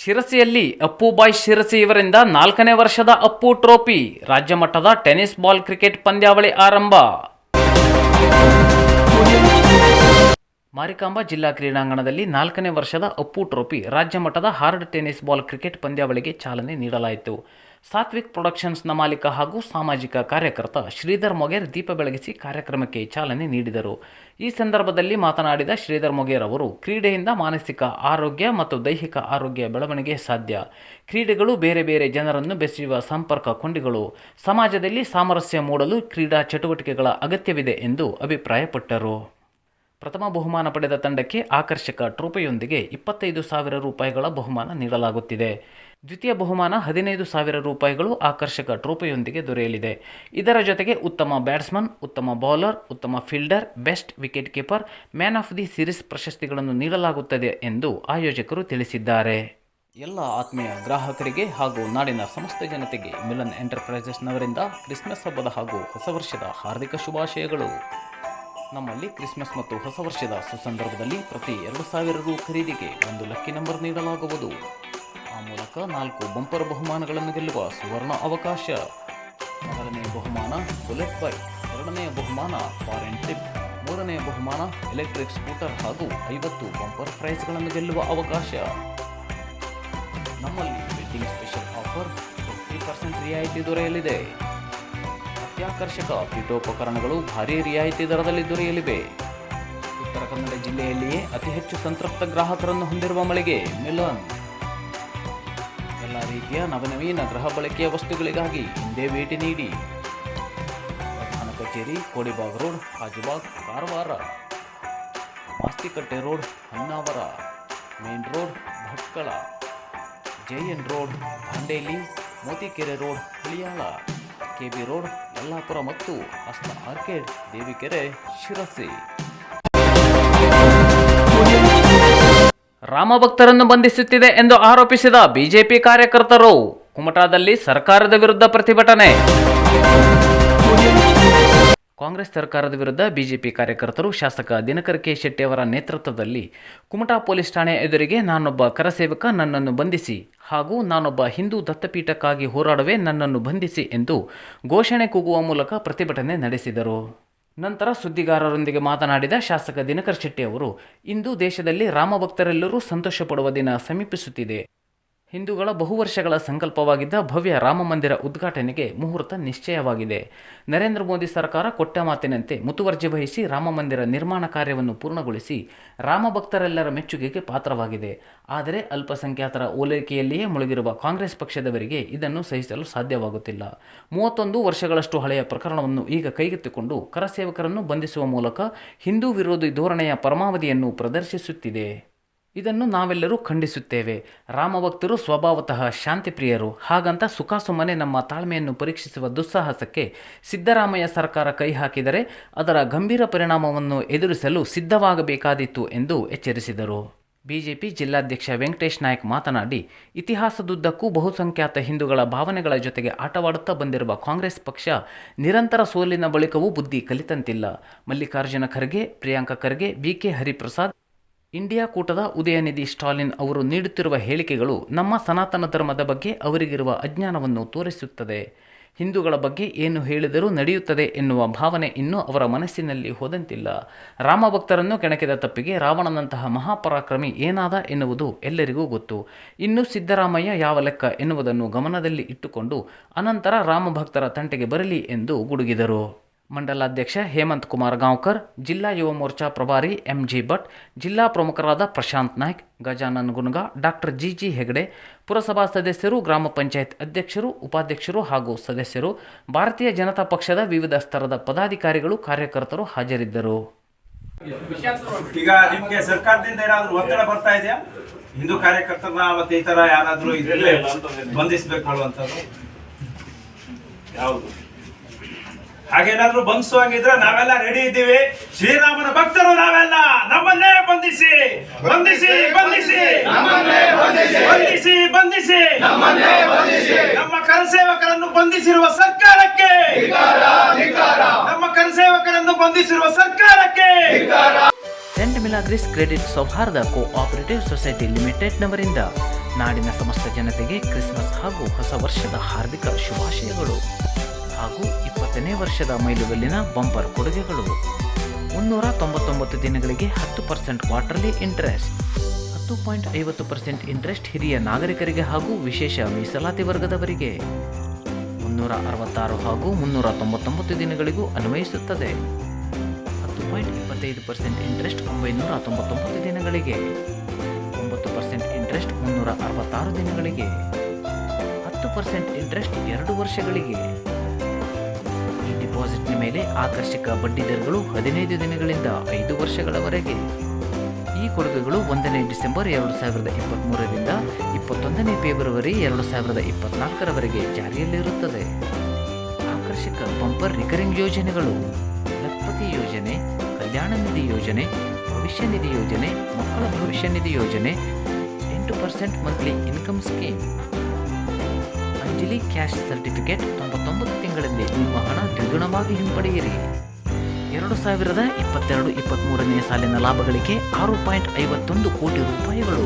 ಶಿರಸಿಯಲ್ಲಿ ಅಪ್ಪು ಬಾಯ್ ಶಿರಸಿ ಇವರಿಂದ 4ನೇ ವರ್ಷದ ಅಪ್ಪು ಟ್ರೋಫಿ ರಾಜ್ಯ ಮಟ್ಟದ ಟೆನ್ನಿಸ್ ಬಾಲ್ ಕ್ರಿಕೆಟ್ ಪಂದ್ಯಾವಳಿ ಆರಂಭ. ಮಾರಿಕಾಂಬಾ ಜಿಲ್ಲಾ ಕ್ರೀಡಾಂಗಣದಲ್ಲಿ 4ನೇ ವರ್ಷದ ಅಪ್ಪು ಟ್ರೋಫಿ ರಾಜ್ಯ ಮಟ್ಟದ ಹಾರ್ಡ್ ಟೆನ್ನಿಸ್ ಬಾಲ್ ಕ್ರಿಕೆಟ್ ಪಂದ್ಯಾವಳಿಗೆ ಚಾಲನೆ ನೀಡಲಾಯಿತು. ಸಾತ್ವಿಕ್ ಪ್ರೊಡಕ್ಷನ್ಸ್ನ ಮಾಲೀಕ ಹಾಗೂ ಸಾಮಾಜಿಕ ಕಾರ್ಯಕರ್ತ ಶ್ರೀಧರ್ ಮೊಗೇರ್ ದೀಪ ಬೆಳಗಿಸಿ ಕಾರ್ಯಕ್ರಮಕ್ಕೆ ಚಾಲನೆ ನೀಡಿದರು. ಈ ಸಂದರ್ಭದಲ್ಲಿ ಮಾತನಾಡಿದ ಶ್ರೀಧರ್ ಮೊಗೇರ್ ಅವರು, ಕ್ರೀಡೆಯಿಂದ ಮಾನಸಿಕ ಆರೋಗ್ಯ ಮತ್ತು ದೈಹಿಕ ಆರೋಗ್ಯ ಬೆಳವಣಿಗೆ ಸಾಧ್ಯ. ಕ್ರೀಡೆಗಳು ಬೇರೆ ಬೇರೆ ಜನರನ್ನು ಬೆಸೆಯುವ ಸಂಪರ್ಕ ಕೊಂಡಿಗಳು. ಸಮಾಜದಲ್ಲಿ ಸಾಮರಸ್ಯ ಮೂಡಲು ಕ್ರೀಡಾ ಚಟುವಟಿಕೆಗಳ ಅಗತ್ಯವಿದೆ ಎಂದು ಅಭಿಪ್ರಾಯಪಟ್ಟರು. ಪ್ರಥಮ ಬಹುಮಾನ ಪಡೆದ ತಂಡಕ್ಕೆ ಆಕರ್ಷಕ ಟ್ರೋಫಿಯೊಂದಿಗೆ 25,000 ರೂಪಾಯಿಗಳ ಬಹುಮಾನ ನೀಡಲಾಗುತ್ತಿದೆ. ದ್ವಿತೀಯ ಬಹುಮಾನ 15,000 ರೂಪಾಯಿಗಳು ಆಕರ್ಷಕ ಟ್ರೋಫಿಯೊಂದಿಗೆ ದೊರೆಯಲಿದೆ. ಇದರ ಜೊತೆಗೆ ಉತ್ತಮ ಬ್ಯಾಟ್ಸ್ಮನ್, ಉತ್ತಮ ಬೌಲರ್, ಉತ್ತಮ fielder, best wicket keeper, man of the series ಪ್ರಶಸ್ತಿಗಳನ್ನು ನೀಡಲಾಗುತ್ತದೆ ಎಂದು ಆಯೋಜಕರು ತಿಳಿಸಿದ್ದಾರೆ. ಎಲ್ಲ ಆತ್ಮೀಯ ಗ್ರಾಹಕರಿಗೆ ಹಾಗೂ ನಾಡಿನ ಸಮಸ್ತ ಜನತೆಗೆ ಮಿಲನ್ ಎಂಟರ್ಪ್ರೈಸಸ್ನವರಿಂದ ಕ್ರಿಸ್ಮಸ್ ಹಬ್ಬದ ಹಾಗೂ ಹೊಸ ವರ್ಷದ ಹಾರ್ದಿಕ ಶುಭಾಶಯಗಳು. ನಮ್ಮಲ್ಲಿ ಕ್ರಿಸ್ಮಸ್ ಮತ್ತು ಹೊಸ ವರ್ಷದ ಸುಸಂದರ್ಭದಲ್ಲಿ ಪ್ರತಿ 2,000 ರು ಖರೀದಿಗೆ 1 ಲಕ್ಕಿ ನಂಬರ್ ನೀಡಲಾಗುವುದು. ಆ ಮೂಲಕ 4 ಬಂಪರ್ ಬಹುಮಾನಗಳನ್ನು ಗೆಲ್ಲುವ ಸುವರ್ಣ ಅವಕಾಶ. ಮೊದಲನೆಯ ಬಹುಮಾನ ಬುಲೆಟ್ ಬೈಕ್, ಎರಡನೆಯ ಬಹುಮಾನ ಫಾರಿನ್ ಟ್ರಿಪ್, ಮೂರನೆಯ ಬಹುಮಾನ ಎಲೆಕ್ಟ್ರಿಕ್ ಸ್ಕೂಟರ್ ಹಾಗೂ 50 ಬಂಪರ್ ಪ್ರೈಸ್ಗಳನ್ನು ಗೆಲ್ಲುವ ಅವಕಾಶ. ನಮ್ಮಲ್ಲಿ ವೆಡ್ಡಿಂಗ್ ಸ್ಪೆಷಲ್ ಆಫರ್ 50% ರಿಯಾಯಿತಿ ದೊರೆಯಲಿದೆ. ಅತ್ಯಾಕರ್ಷಕ ಪೀಠೋಪಕರಣಗಳು ಭಾರೀ ರಿಯಾಯಿತಿ ದರದಲ್ಲಿ ದೊರೆಯಲಿವೆ. ಉತ್ತರ ಕನ್ನಡ ಜಿಲ್ಲೆಯಲ್ಲಿಯೇ ಅತಿ ಹೆಚ್ಚು ಸಂತೃಪ್ತ ಗ್ರಾಹಕರನ್ನು ಹೊಂದಿರುವ ಮಳಿಗೆ ಮಿಲನ್. ಎಲ್ಲ ರೀತಿಯ ನವನವೀನ ಗೃಹ ಬಳಕೆಯ ವಸ್ತುಗಳಿಗಾಗಿ ಹಿಂದೆ ಭೇಟಿ ನೀಡಿ. ಪ್ರಧಾನ ಕಚೇರಿ Kodibag road, Hajubag, Karwar. Mastikatte road, Honnavar. Main road, Bhatkal. JN road, Dandeli. Motikere road, Haliyal. KB road, Yellapur ಮತ್ತು ಅಸ್ತ ಆರ್ಕೇಡ್, ದೇವಿಕೆರೆ, ಶಿರಸಿ. ರಾಮಭಕ್ತರನ್ನು ಬಂಧಿಸುತ್ತಿದೆ ಎಂದು ಆರೋಪಿಸಿದ ಬಿಜೆಪಿ ಕಾರ್ಯಕರ್ತರು. ಕುಮಟಾದಲ್ಲಿ ಸರ್ಕಾರದ ವಿರುದ್ಧ ಪ್ರತಿಭಟನೆ. ಕಾಂಗ್ರೆಸ್ ಸರ್ಕಾರದ ವಿರುದ್ಧ ಬಿಜೆಪಿ ಕಾರ್ಯಕರ್ತರು ಶಾಸಕ ದಿನಕರ ಕೆ ಶೆಟ್ಟಿ ಅವರ ನೇತೃತ್ವದಲ್ಲಿ ಕುಮಟಾ ಪೊಲೀಸ್ ಠಾಣೆ ಎದುರಿಗೆ ನಾನೊಬ್ಬ ಕರಸೇವಕ, ನನ್ನನ್ನು ಬಂಧಿಸಿ ಹಾಗೂ ನಾನೊಬ್ಬ ಹಿಂದೂ ದತ್ತಪೀಠಕ್ಕಾಗಿ ಹೋರಾಡುವೆ, ನನ್ನನ್ನು ಬಂಧಿಸಿ ಎಂದು ಘೋಷಣೆ ಕೂಗುವ ಮೂಲಕ ಪ್ರತಿಭಟನೆ ನಡೆಸಿದರು. ನಂತರ ಸುದ್ದಿಗಾರರೊಂದಿಗೆ ಮಾತನಾಡಿದ ಶಾಸಕ ದಿನಕರ ಶೆಟ್ಟಿ ಅವರು, ಇಂದು ದೇಶದಲ್ಲಿ ರಾಮಭಕ್ತರೆಲ್ಲರೂ ಸಂತೋಷ ಪಡುವ ದಿನ ಸಮೀಪಿಸುತ್ತಿದೆ. ಹಿಂದೂಗಳ ಬಹುವರ್ಷಗಳ ಸಂಕಲ್ಪವಾಗಿದ್ದ ಭವ್ಯ ರಾಮ ಮಂದಿರ ಉದ್ಘಾಟನೆಗೆ ಮುಹೂರ್ತ ನಿಶ್ಚಯವಾಗಿದೆ. ನರೇಂದ್ರ ಮೋದಿ ಸರ್ಕಾರ ಕೊಟ್ಟ ಮಾತಿನಂತೆ ಮುತುವರ್ಜಿ ವಹಿಸಿ ರಾಮ ಮಂದಿರ ನಿರ್ಮಾಣ ಕಾರ್ಯವನ್ನು ಪೂರ್ಣಗೊಳಿಸಿ ರಾಮಭಕ್ತರೆಲ್ಲರ ಮೆಚ್ಚುಗೆಗೆ ಪಾತ್ರವಾಗಿದೆ. ಆದರೆ ಅಲ್ಪಸಂಖ್ಯಾತರ ಓಲೈಕೆಯಲ್ಲಿಯೇ ಮುಳುಗಿರುವ ಕಾಂಗ್ರೆಸ್ ಪಕ್ಷದವರಿಗೆ ಇದನ್ನು ಸಹಿಸಲು ಸಾಧ್ಯವಾಗುತ್ತಿಲ್ಲ. 31 ವರ್ಷಗಳಷ್ಟು ಹಳೆಯ ಪ್ರಕರಣವನ್ನು ಈಗ ಕೈಗೆತ್ತಿಕೊಂಡು ಕರಸೇವಕರನ್ನು ಬಂಧಿಸುವ ಮೂಲಕ ಹಿಂದೂ ವಿರೋಧಿ ಧೋರಣೆಯ ಪರಮಾವಧಿಯನ್ನು ಪ್ರದರ್ಶಿಸುತ್ತಿದೆ. ಇದನ್ನು ನಾವೆಲ್ಲರೂ ಖಂಡಿಸುತ್ತೇವೆ. ರಾಮಭಕ್ತರು ಸ್ವಭಾವತಃ ಶಾಂತಿಪ್ರಿಯರು. ಹಾಗಂತ ಸುಖಾಸುಮ್ಮನೆ ನಮ್ಮ ತಾಳ್ಮೆಯನ್ನು ಪರೀಕ್ಷಿಸುವ ದುಸ್ಸಾಹಸಕ್ಕೆ ಸಿದ್ದರಾಮಯ್ಯ ಸರ್ಕಾರ ಕೈ ಹಾಕಿದರೆ ಅದರ ಗಂಭೀರ ಪರಿಣಾಮವನ್ನು ಎದುರಿಸಲು ಸಿದ್ಧವಾಗಬೇಕಾದಿತ್ತು ಎಂದು ಎಚ್ಚರಿಸಿದರು. ಬಿಜೆಪಿ ಜಿಲ್ಲಾಧ್ಯಕ್ಷ ವೆಂಕಟೇಶ್ ನಾಯ್ಕ್ ಮಾತನಾಡಿ, ಇತಿಹಾಸದುದ್ದಕ್ಕೂ ಬಹುಸಂಖ್ಯಾತ ಹಿಂದೂಗಳ ಭಾವನೆಗಳ ಜೊತೆಗೆ ಆಟವಾಡುತ್ತಾ ಬಂದಿರುವ ಕಾಂಗ್ರೆಸ್ ಪಕ್ಷ ನಿರಂತರ ಸೋಲಿನ ಬಳಿಕವೂ ಬುದ್ಧಿ ಕಲಿತಂತಿಲ್ಲ. ಮಲ್ಲಿಕಾರ್ಜುನ ಖರ್ಗೆ, ಪ್ರಿಯಾಂಕ ಖರ್ಗೆ, ಬಿಕೆ ಹರಿಪ್ರಸಾದ್, ಇಂಡಿಯಾ ಕೂಟದ ಉದಯನಿಧಿ ಸ್ಟಾಲಿನ್ ಅವರು ನೀಡುತ್ತಿರುವ ಹೇಳಿಕೆಗಳು ನಮ್ಮ ಸನಾತನ ಧರ್ಮದ ಬಗ್ಗೆ ಅವರಿಗಿರುವ ಅಜ್ಞಾನವನ್ನು ತೋರಿಸುತ್ತದೆ. ಹಿಂದೂಗಳ ಬಗ್ಗೆ ಏನು ಹೇಳಿದರೂ ನಡೆಯುತ್ತದೆ ಎನ್ನುವ ಭಾವನೆ ಇನ್ನೂ ಅವರ ಮನಸ್ಸಿನಲ್ಲಿ ಹೋದಂತಿಲ್ಲ. ರಾಮಭಕ್ತರನ್ನು ಕೆಣಕಿದ ತಪ್ಪಿಗೆ ರಾವಣನಂತಹ ಮಹಾಪರಾಕ್ರಮಿ ಏನಾದ ಎನ್ನುವುದು ಎಲ್ಲರಿಗೂ ಗೊತ್ತು. ಇನ್ನು ಸಿದ್ದರಾಮಯ್ಯ ಯಾವ ಲೆಕ್ಕ ಎನ್ನುವುದನ್ನು ಗಮನದಲ್ಲಿ ಇಟ್ಟುಕೊಂಡು ಅನಂತರ ರಾಮಭಕ್ತರ ತಂಟೆಗೆ ಬರಲಿ ಎಂದು ಗುಡುಗಿದರು. ಮಂಡಲಾಧ್ಯಕ್ಷ ಹೇಮಂತ್ ಕುಮಾರ್ ಗಾಂವ್ಕರ್, ಜಿಲ್ಲಾ ಯುವ ಮೋರ್ಚಾ ಪ್ರಭಾರಿ ಎಂಜಿ ಭಟ್, ಜಿಲ್ಲಾ ಪ್ರಮುಖರಾದ ಪ್ರಶಾಂತ್ ನಾಯ್ಕ್, ಗಜಾನನ್ ಗುನ್ಗಾ, ಡಾಕ್ಟರ್ ಜಿಜಿ ಹೆಗಡೆ, ಪುರಸಭಾ ಸದಸ್ಯರು, ಗ್ರಾಮ ಪಂಚಾಯತ್ ಅಧ್ಯಕ್ಷರು, ಉಪಾಧ್ಯಕ್ಷರು ಹಾಗೂ ಸದಸ್ಯರು, ಭಾರತೀಯ ಜನತಾ ಪಕ್ಷದ ವಿವಿಧ ಸ್ತರದ ಪದಾಧಿಕಾರಿಗಳು, ಕಾರ್ಯಕರ್ತರು ಹಾಜರಿದ್ದರು. ಈಗ ನಿಮ್ಗೆ ಸರ್ಕಾರದಿಂದ ಏನಾದ್ರು ಒತ್ತಡ ಬರ್ತಾ ಇದೆಯಾ? ಹಿಂದೂ ಕಾರ್ಯಕರ್ತರನ್ನ ಮತ್ತೆ ಈ ತರ ಯಾರಾದ್ರೂ ಇದ್ರಲ್ಲಿ ಬಂಧಿಸಬೇಕು ಅನ್ನುವಂಥದ್ದು ಯಾವುದು? ಹಾಗೇನಾದ್ರೂ ಬಂಧಿಸುವಂಗಿದ್ರೆ ನಾವೆಲ್ಲ ರೆಡಿ ಇದ್ದೀವಿ. ಶ್ರೀರಾಮನ ಭಕ್ತರು ನಾವೆಲ್ಲ. ನಮ್ಮನ್ನೇ ಬಂಧಿಸಿ ಬಂಧಿಸಿ ಬಂಧಿಸಿ ಬಂಧಿಸಿ ಬಂಧಿಸಿ ನಮ್ಮ ಕರಸೇವಕರನ್ನು ಬಂಧಿಸಿರುವ ಸರ್ಕಾರಕ್ಕೆ, ನಮ್ಮ ಕರಸೇವಕರನ್ನು ಬಂಧಿಸಿರುವ ಸರ್ಕಾರಕ್ಕೆ. ಸೆಂಟ್ ಮಿಲಾಗ್ರಿಸ್ ಕ್ರೆಡಿಟ್ ಸೌಹಾರ್ದ ಕೋಆಪರೇಟಿವ್ ಸೊಸೈಟಿ ಲಿಮಿಟೆಡ್ನವರಿಂದ ನಾಡಿನ ಸಮಸ್ತ ಜನತೆಗೆ ಕ್ರಿಸ್ಮಸ್ ಹಾಗೂ ಹೊಸ ವರ್ಷದ ಹಾರ್ದಿಕ ಶುಭಾಶಯಗಳು ಹಾಗೂ 20ನೇ ವರ್ಷದ ಮೈಲುಗಲ್ಲಿನ ಬಂಪರ್ ಕೊಡುಗೆಗಳು. 399 ದಿನಗಳಿಗೆ 10% ಕ್ವಾರ್ಟರ್ಲಿ ಇಂಟ್ರೆಸ್ಟ್, 10.50% ಇಂಟ್ರೆಸ್ಟ್ ಹಿರಿಯ ನಾಗರಿಕರಿಗೆ ಹಾಗೂ ವಿಶೇಷ ಮೀಸಲಾತಿ ವರ್ಗದವರಿಗೆ. 366 ಹಾಗೂ 399 ದಿನಗಳಿಗೂ ಅನ್ವಯಿಸುತ್ತದೆ. 10.25% ಇಂಟ್ರೆಸ್ಟ್ 999 ದಿನಗಳಿಗೆ, 9% ಇಂಟ್ರೆಸ್ಟ್ 366 ದಿನಗಳಿಗೆ, 10% ಇಂಟ್ರೆಸ್ಟ್ 2 ವರ್ಷಗಳಿಗೆ. ಈ ಡಿಪಾಸಿಟ್ನ ಮೇಲೆ ಆಕರ್ಷಕ ಬಡ್ಡಿ ದರಗಳು 15 ದಿನಗಳಿಂದ 5 ವರ್ಷಗಳವರೆಗೆ. ಈ ಕೊಡುಗೆಗಳು 1ನೇ ಡಿಸೆಂಬರ್ 2023ರಿಂದ 21ನೇ ಫೆಬ್ರವರಿ 2024ರವರೆಗೆ ಜಾರಿಯಲ್ಲಿರುತ್ತದೆ. ಆಕರ್ಷಕ ಬಂಪರ್ ರಿಕರಿಂಗ್ ಯೋಜನೆಗಳು: ಲಖಪತಿ ಯೋಜನೆ, ಕಲ್ಯಾಣ ನಿಧಿ ಯೋಜನೆ, ಭವಿಷ್ಯ ನಿಧಿ ಯೋಜನೆ, ಮಕ್ಕಳ ಭವಿಷ್ಯ ನಿಧಿ ಯೋಜನೆ, 8% monthly income scheme. Anjali cash certificate 99 ತಿಂಗಳಲ್ಲಿ ನಿಮ್ಮ ಹಣ ದ್ವಿಗುಣವಾಗಿ ಹಿಂಪಡೆಯಿರಿ. 2022-23ನೇ ಸಾಲಿನ ಲಾಭಗಳಿಗೆ 6.51 ಕೋಟಿ ರೂಪಾಯಿಗಳು.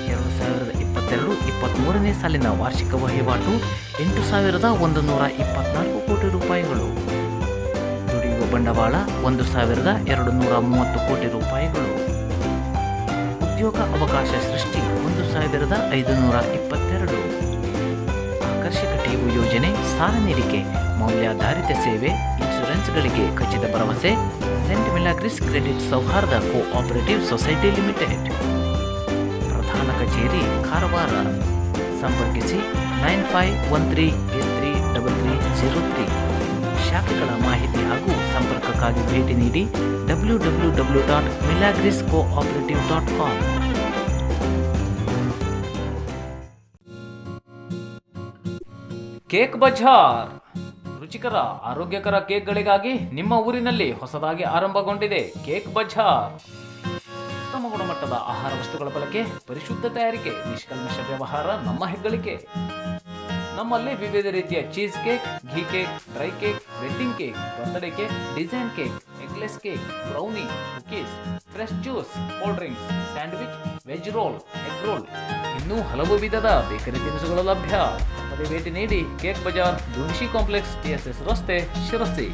2022-23ನೇ ಸಾಲಿನ ವಾರ್ಷಿಕ ವಹಿವಾಟು 8,124 ಕೋಟಿ ರೂಪಾಯಿಗಳು. ದುಡಿಯುವ ಬಂಡವಾಳ 1,230 ಕೋಟಿ ರೂಪಾಯಿಗಳು. ಉದ್ಯೋಗ ಅವಕಾಶ ಸೃಷ್ಟಿ 1,522. ಆಕರ್ಷಕ ಟಿವು ಯೋಜನೆ, ಸಾಲ ನೀಡಿಕೆ, ಮೌಲ್ಯಾಧಾರಿತ ಸೇವೆ, ಇನ್ಶೂರೆನ್ಸ್ಗಳಿಗೆ ಖಚಿತ ಭರವಸೆ. ಸೆಂಟ್ ಮಿಲಾಗ್ರಿಸ್ ಕ್ರೆಡಿಟ್ ಸೌಹಾರ್ದ ಕೋಆಪರೇಟಿವ್ ಸೊಸೈಟಿ ಲಿಮಿಟೆಡ್. ಪ್ರಧಾನ ಕಚೇರಿ ಕಾರವಾರ. ಸಂಪರ್ಕಿಸಿ 9513833303. ಶಾಖೆಗಳ ಮಾಹಿತಿ ಹಾಗೂ ಸಂಪರ್ಕಕ್ಕಾಗಿ ಭೇಟಿ ನೀಡಿ www.milagriscooperative.com. ಕೇಕ್ ಬಜಾರ್. ರುಚಿಕರ ಆರೋಗ್ಯಕರ ಕೇಕ್ಗಳಿಗಾಗಿ ನಿಮ್ಮ ಊರಿನಲ್ಲಿ ಹೊಸದಾಗಿ ಆರಂಭಗೊಂಡಿದೆ ಕೇಕ್ ಬಜಾರ್. ಉತ್ತಮ ಗುಣಮಟ್ಟದ ಆಹಾರ ವಸ್ತುಗಳ ಬಳಕೆ, ಪರಿಶುದ್ಧ ತಯಾರಿಕೆ, ನಿಷ್ಕಲ್ಮಶ ವ್ಯವಹಾರ ನಮ್ಮ ಹೆಗ್ಗಳಿಕೆ. ನಮ್ಮಲ್ಲಿ ವಿವಿಧ ರೀತಿಯ cheese cake, ghee cake, dry cake, wedding cake, birthday cake, design cake, eggless cake, brownie, cookies, fresh juice, cold drinks, sandwich, veg roll, egg roll, ಇನ್ನೂ ಹಲವು ವಿಧದ ಬೇಕರಿ ತಿನಿಸುಗಳು ಲಭ್ಯ. ತಪ್ಪದೆ ಭೇಟಿ ನೀಡಿ cake bazaar, Dunishi complex, TSS ರಸ್ತೆ, ಶಿರಸಿ.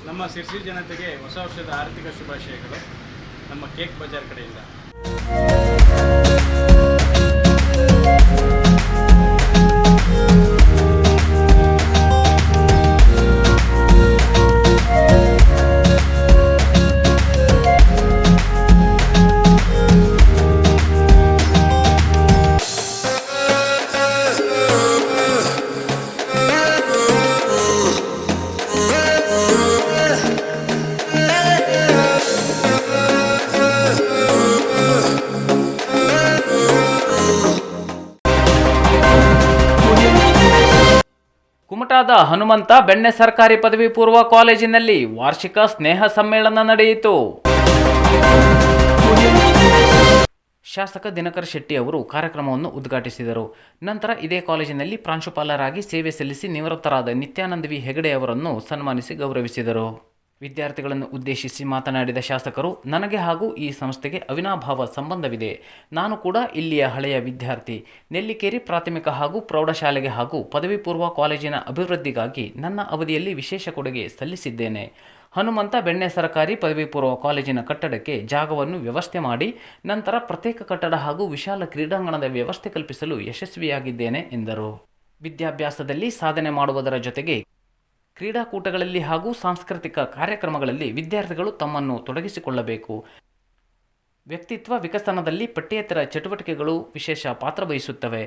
ನಮ್ಮ ಶಿರ್ಸಿ ಜನತೆಗೆ ಹೊಸ ವರ್ಷದ ಆರ್ಥಿಕ ಶುಭಾಶಯಗಳು ನಮ್ಮ ಕೇಕ್ ಬಜಾರ್ ಕಡೆಯಿಂದ. ಕುಮಟಾದ ಹನುಮಂತ ಬೆಣ್ಣೆ ಸರ್ಕಾರಿ ಪದವಿ ಪೂರ್ವ ಕಾಲೇಜಿನಲ್ಲಿ ವಾರ್ಷಿಕ ಸ್ನೇಹ ಸಮ್ಮೇಳನ ನಡೆಯಿತು. ಶಾಸಕ ದಿನಕರ ಶೆಟ್ಟಿ ಅವರು ಕಾರ್ಯಕ್ರಮವನ್ನು ಉದ್ಘಾಟಿಸಿದರು. ನಂತರ ಇದೇ ಕಾಲೇಜಿನಲ್ಲಿ ಪ್ರಾಂಶುಪಾಲರಾಗಿ ಸೇವೆ ಸಲ್ಲಿಸಿ ನಿವೃತ್ತರಾದ ನಿತ್ಯಾನಂದ ವಿ ಹೆಗಡೆ ಅವರನ್ನು ಸನ್ಮಾನಿಸಿ ಗೌರವಿಸಿದರು. ವಿದ್ಯಾರ್ಥಿಗಳನ್ನು ಉದ್ದೇಶಿಸಿ ಮಾತನಾಡಿದ ಶಾಸಕರು, ನನಗೆ ಹಾಗೂ ಈ ಸಂಸ್ಥೆಗೆ ಅವಿನಾಭಾವ ಸಂಬಂಧವಿದೆ. ನಾನು ಕೂಡ ಇಲ್ಲಿಯ ಹಳೆಯ ವಿದ್ಯಾರ್ಥಿ. ನೆಲ್ಲಿಕೇರಿ ಪ್ರಾಥಮಿಕ ಹಾಗೂ ಪ್ರೌಢಶಾಲೆಗೆ ಹಾಗೂ ಪದವಿ ಪೂರ್ವ ಕಾಲೇಜಿನ ಅಭಿವೃದ್ಧಿಗಾಗಿ ನನ್ನ ಅವಧಿಯಲ್ಲಿ ವಿಶೇಷ ಕೊಡುಗೆ ಸಲ್ಲಿಸಿದ್ದೇನೆ. ಹನುಮಂತ ಬೆಣ್ಣೆ ಸರ್ಕಾರಿ ಪದವಿ ಪೂರ್ವ ಕಾಲೇಜಿನ ಕಟ್ಟಡಕ್ಕೆ ಜಾಗವನ್ನು ವ್ಯವಸ್ಥೆ ಮಾಡಿ ನಂತರ ಪ್ರತ್ಯೇಕ ಕಟ್ಟಡ ಹಾಗೂ ವಿಶಾಲ ಕ್ರೀಡಾಂಗಣದ ವ್ಯವಸ್ಥೆ ಕಲ್ಪಿಸಲು ಯಶಸ್ವಿಯಾಗಿದ್ದೇನೆ ಎಂದರು. ವಿದ್ಯಾಭ್ಯಾಸದಲ್ಲಿ ಸಾಧನೆ ಮಾಡುವುದರ ಜೊತೆಗೆ ಕ್ರೀಡಾಕೂಟಗಳಲ್ಲಿ ಹಾಗೂ ಸಾಂಸ್ಕೃತಿಕ ಕಾರ್ಯಕ್ರಮಗಳಲ್ಲಿ ವಿದ್ಯಾರ್ಥಿಗಳು ತಮ್ಮನ್ನು ತೊಡಗಿಸಿಕೊಳ್ಳಬೇಕು. ವ್ಯಕ್ತಿತ್ವ ವಿಕಸನದಲ್ಲಿ ಪಠ್ಯೇತರ ಚಟುವಟಿಕೆಗಳು ವಿಶೇಷ ಪಾತ್ರ ವಹಿಸುತ್ತವೆ.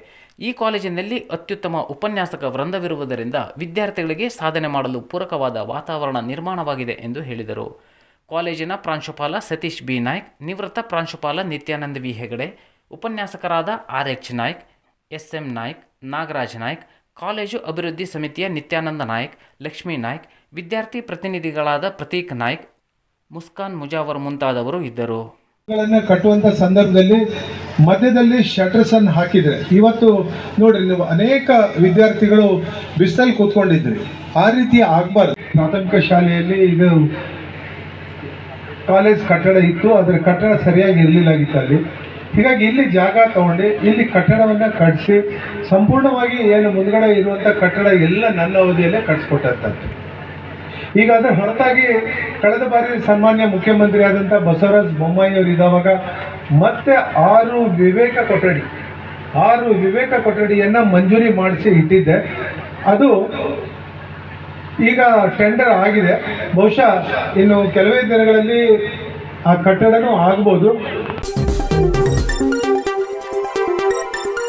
ಈ ಕಾಲೇಜಿನಲ್ಲಿ ಅತ್ಯುತ್ತಮ ಉಪನ್ಯಾಸಕ ವೃಂದವಿರುವುದರಿಂದ ವಿದ್ಯಾರ್ಥಿಗಳಿಗೆ ಸಾಧನೆ ಮಾಡಲು ಪೂರಕವಾದ ವಾತಾವರಣ ನಿರ್ಮಾಣವಾಗಿದೆ ಎಂದು ಹೇಳಿದರು. ಕಾಲೇಜಿನ ಪ್ರಾಂಶುಪಾಲ ಸತೀಶ್ ಬಿ ನಾಯ್ಕ್, ನಿವೃತ್ತ ಪ್ರಾಂಶುಪಾಲ ನಿತ್ಯಾನಂದ ವಿ ಹೆಗಡೆ, ಉಪನ್ಯಾಸಕರಾದ RH Naik, SM Naik, Nagaraj Naik, college ಅಭಿವೃದ್ಧಿ ಸಮಿತಿಯ ನಿತ್ಯಾನಂದ ನಾಯ್ಕ್, ಲಕ್ಷ್ಮೀ ನಾಯ್ಕ್, ವಿದ್ಯಾರ್ಥಿ ಪ್ರತಿನಿಧಿಗಳಾದ ಪ್ರತೀಕ್ ನಾಯ್ಕ್, ಮುಸ್ಕಾನ್ ಮುಜಾವರ್ ಮುಂತಾದವರು ಇದ್ದರು. ಕಟ್ಟುವಂತ ಸಂದರ್ಭದಲ್ಲಿ ಮಧ್ಯದಲ್ಲಿ ಶಟರ್ಸ್ ಅನ್ನು ಹಾಕಿದ್ರೆ ಇವತ್ತು ನೋಡ್ರಿ, ನೀವು ಅನೇಕ ವಿದ್ಯಾರ್ಥಿಗಳು ಬಿಸಿಲಲ್ಲಿ ಕೂತ್ಕೊಂಡಿದ್ರಿ. ಆ ರೀತಿ ಆಗಬಾರ್ದು. ಪ್ರಾಥಮಿಕ ಶಾಲೆಯಲ್ಲಿ ಇದು ಕಾಲೇಜ್ ಕಟ್ಟಡ ಇತ್ತು, ಅದರ ಕಟ್ಟಡ ಸರಿಯಾಗಿ ಇರಲಿಲ್ಲಾಗಿತ್ತು ಅಲ್ಲಿ. ಹೀಗಾಗಿ ಇಲ್ಲಿ ಜಾಗ ತಗೊಂಡು ಇಲ್ಲಿ ಕಟ್ಟಡವನ್ನು ಕಟ್ಟಿಸಿ ಸಂಪೂರ್ಣವಾಗಿ ಏನು ಮುಂದ್ಗಡೆ ಇರುವಂಥ ಕಟ್ಟಡ ಎಲ್ಲ ನನ್ನ ಅವಧಿಯಲ್ಲೇ ಕಟ್ಸ್ಕೊಟ್ಟಂಥದ್ದು. ಈಗ ಅದರ ಹೊರತಾಗಿ ಕಳೆದ ಬಾರಿ ಸನ್ಮಾನ್ಯ ಮುಖ್ಯಮಂತ್ರಿ ಆದಂಥ ಬಸವರಾಜ ಬೊಮ್ಮಾಯಿ ಅವರು ಇದ್ದಾವಾಗ ಮತ್ತೆ 6 ವಿವೇಕ ಕೊಠಡಿಯನ್ನು ಮಂಜೂರಿ ಮಾಡಿಸಿ ಇಟ್ಟಿದ್ದೆ. ಅದು ಈಗ ಟೆಂಡರ್ ಆಗಿದೆ. ಬಹುಶಃ ಇನ್ನು ಕೆಲವೇ ದಿನಗಳಲ್ಲಿ ಆ ಕಟ್ಟಡನೂ ಆಗ್ಬೋದು.